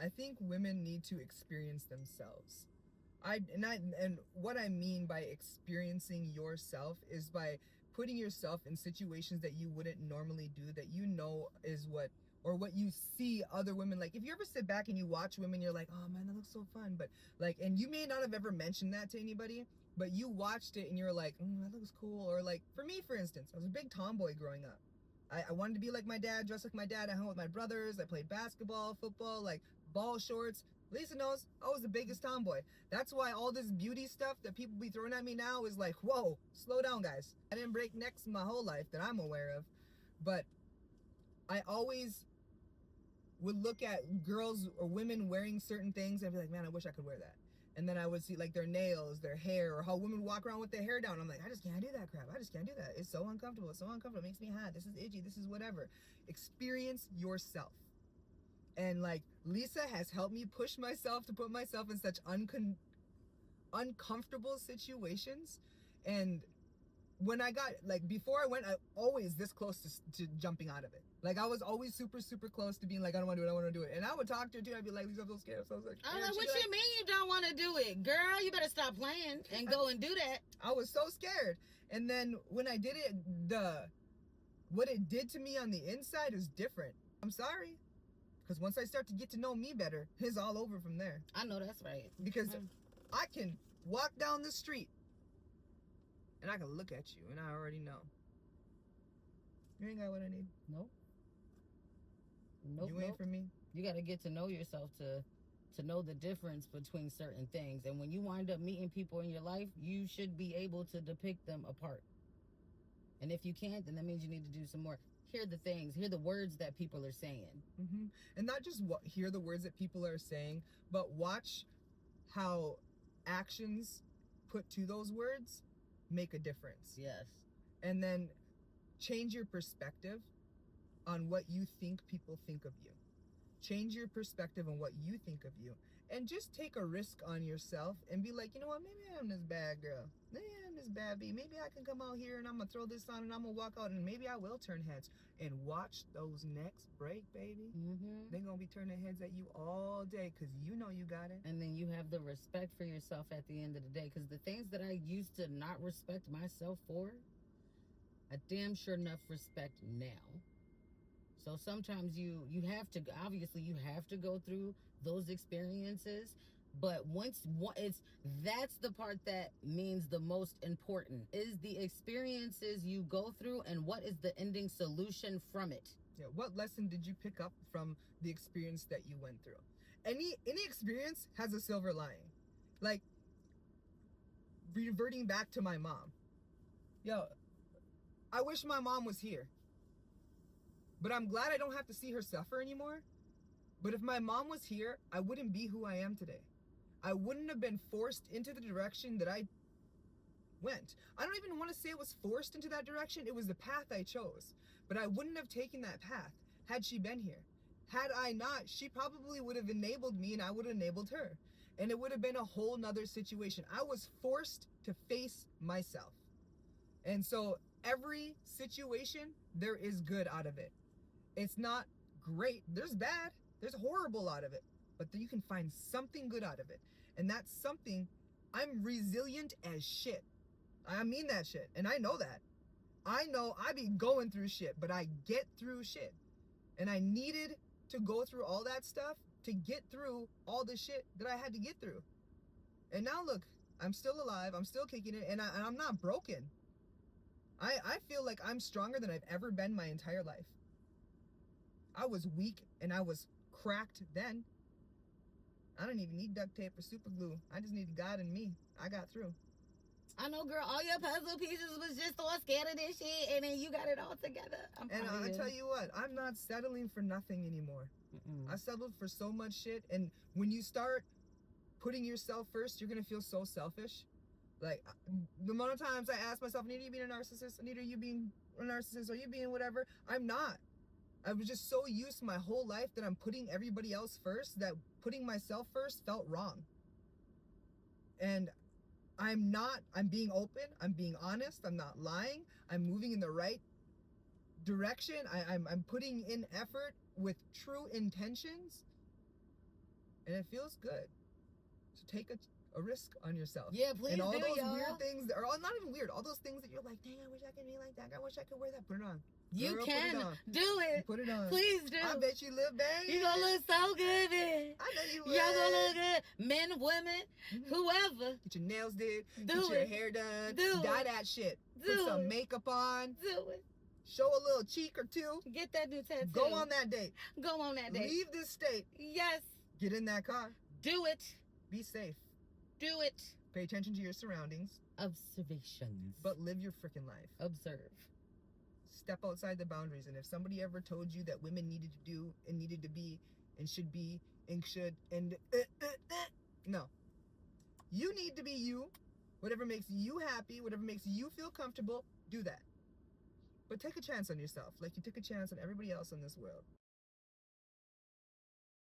I think women need to experience themselves. And what I mean by experiencing yourself is by putting yourself in situations that you wouldn't normally do, that you know is what, or what you see other women like. If you ever sit back and you watch women, you're like, oh man, that looks so fun. But like, and you may not have ever mentioned that to anybody, but you watched it and you're like, that looks cool. Or like, for me, for instance, I was a big tomboy growing up. I wanted to be like my dad, dress like my dad. I hung with my brothers. I played basketball, football, like ball shorts. Lisa knows I was the biggest tomboy. That's why all this beauty stuff that people be throwing at me now is like, whoa, slow down, guys. I didn't break necks my whole life that I'm aware of. But I always would look at girls or women wearing certain things and be like, man, I wish I could wear that. And then I would see like their nails, their hair, or how women walk around with their hair down. I'm like, I just can't do that crap. I just can't do that. It's so uncomfortable. It's so uncomfortable. It makes me hot. This is itchy. This is whatever. Experience yourself. And like Lisa has helped me push myself to put myself in such uncomfortable situations. And when I got, like, before I went, I always this close to jumping out of it. Like, I was always super, super close to being like, I don't want to do it, I want to do it. And I would talk to her too. I'd be like, Lisa, I'm so scared. So I was like, I'm like, what you mean you don't want to do it? Girl, you better stop playing and go and do that. I was so scared. And then when I did it, what it did to me on the inside is different. I'm sorry. Because once I start to get to know me better, it's all over from there. I know that's right. Because I can walk down the street and I can look at you and I already know. You ain't got what I need. Nope. You ain't for me. You got to get to know yourself to know the difference between certain things. And when you wind up meeting people in your life, you should be able to depict them apart. And if you can't, then that means you need to do some more. Hear the things, hear the words that people are saying. Mm-hmm. And not just hear the words that people are saying, but watch how actions put to those words make a difference. Yes. And then change your perspective on what you think people think of you. Change your perspective on what you think of you. And just take a risk on yourself and be like, you know what, maybe I'm this bad girl. Maybe I'm this bad bee. Maybe I can come out here and I'm going to throw this on and I'm going to walk out and maybe I will turn heads. And watch those necks break, baby. Mm-hmm. They're going to be turning heads at you all day because you know you got it. And then you have the respect for yourself at the end of the day. Because the things that I used to not respect myself for, I damn sure enough respect now. So sometimes you have to, obviously you have to go through those experiences, but that's the part that means the most important is the experiences you go through and what is the ending solution from it. Yeah, what lesson did you pick up from the experience that you went through? Any experience has a silver lining. Like, reverting back to my mom. Yo, I wish my mom was here. But I'm glad I don't have to see her suffer anymore. But if my mom was here, I wouldn't be who I am today. I wouldn't have been forced into the direction that I went. I don't even want to say it was forced into that direction. It was the path I chose. But I wouldn't have taken that path had she been here. Had I not, she probably would have enabled me and I would have enabled her. And it would have been a whole nother situation. I was forced to face myself. And so every situation, there is good out of it. It's not great. There's bad. There's horrible out of it. But you can find something good out of it. And that's something, I'm resilient as shit. I mean that shit. And I know that. I know I be going through shit, but I get through shit. And I needed to go through all that stuff to get through all the shit that I had to get through. And now look, I'm still alive. I'm still kicking it. And I'm not broken. I feel like I'm stronger than I've ever been my entire life. I was weak and I was cracked then. I don't even need duct tape or super glue. I just needed God and me. I got through. I know, girl, all your puzzle pieces was just all scared of this shit and then you got it all together. And I tell you what, I'm not settling for nothing anymore. I settled for so much shit. And when you start putting yourself first, you're going to feel so selfish. Like, the amount of times I ask myself, Anita, you being a narcissist? Anita, you being a narcissist? Or you being whatever? I'm not. I was just so used my whole life that I'm putting everybody else first, that putting myself first felt wrong. And I'm being open, I'm being honest, I'm not lying, I'm moving in the right direction, I'm putting in effort with true intentions. And it feels good to take a risk on yourself. Yeah, please And all do, those y'all. weird things that are all not even weird. All those things that you're like, dang, I wish I could be like that. I wish I could wear that. Put it on. You Girl, can put it on. do it. Put it on. Please do. I bet you look bang. You gonna look so good, man. I know you will. Y'all gonna look good. Men, women, Mhm. whoever. Get your nails did. Do Get your it. hair done. Do Dye it. that shit. Do Put some it. makeup on. Do it. Show a little cheek or two. Get that new tattoo. Go on that date. Go on that date. Leave this state. Yes. Get in that car. Do it. Be safe. Do it. Pay attention to your surroundings. Observations. But live your freaking life. Observe. Step outside the boundaries. And if somebody ever told you that women needed to do and needed to be and should be and should and no. You need to be you. Whatever makes you happy, whatever makes you feel comfortable, do that. But take a chance on yourself like you took a chance on everybody else in this world.